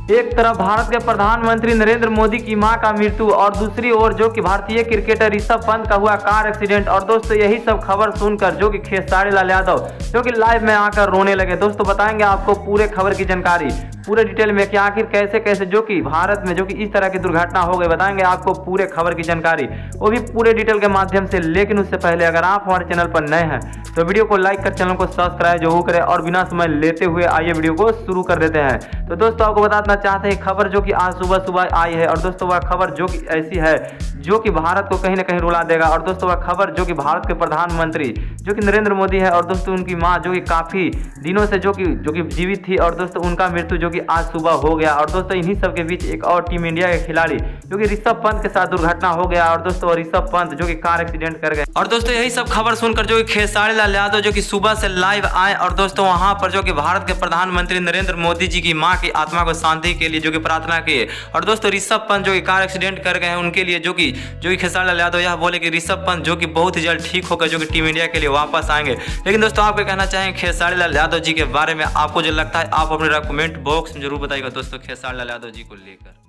एक तरफ भारत के प्रधानमंत्री नरेंद्र मोदी की मां का मृत्यु और दूसरी ओर जो कि भारतीय क्रिकेटर ऋषभ पंत का हुआ कार एक्सीडेंट। और दोस्तों यही सब खबर सुनकर जो कि खेसारी लाल यादव जो कि लाइव में आकर रोने लगे। दोस्तों बताएंगे आपको पूरे खबर की जानकारी पूरे डिटेल में कि आखिर कैसे कैसे जो कि भारत में जो कि इस तरह की दुर्घटना हो गई, बताएंगे आपको पूरे खबर की जानकारी, वो भी पूरे डिटेल के माध्यम से। लेकिन उससे पहले अगर आप हमारे चैनल पर नए हैं तो वीडियो को लाइक कर चैनल को सब्सक्राइब जरूर करें और बिना समय लेते हुए आइए वीडियो को शुरू कर देते हैं। तो दोस्तों आपको बताना चाहते हैं खबर जो कि आज सुबह सुबह आई है और दोस्तों वह खबर जो कि ऐसी है जो कि भारत को कहीं ना कहीं रुला देगा। और दोस्तों वह खबर जो कि भारत के प्रधानमंत्री जो कि नरेंद्र मोदी है और दोस्तों उनकी मां जो कि काफी दिनों से जो कि जीवित थी और दोस्तों उनका मृत्यु जो कि आज सुबह हो गया। और दोस्तों इन्हीं सब के बीच एक और टीम इंडिया के खिलाड़ी जो कि ऋषभ पंत के साथ दुर्घटना हो गया और दोस्तों ऋषभ पंत जो कि कार एक्सीडेंट कर गए। और दोस्तों यही सब खबर सुनकर जो कि खेसारी लाल यादव जो कि सुबह से लाइव आए और दोस्तों वहां पर जो कि भारत के प्रधानमंत्री नरेंद्र मोदी जी की मां की आत्मा को शांति के लिए जो कि प्रार्थना की। और दोस्तों ऋषभ पंत जो कि कार एक्सीडेंट कर गए हैं उनके लिए जो कि खेसारी लाल यादव यह बोले कि ऋषभ पंत जो कि बहुत ही जल्द ठीक होकर जो कि टीम इंडिया के लिए वापस आएंगे। लेकिन दोस्तों आप क्या कहना चाहेंगे खेसारी लाल यादव जी के बारे में, आपको जो लगता है आप अपने कमेंट बॉक्स में जरूर बताइएगा दोस्तों खेसारी लाल यादव जी को लेकर।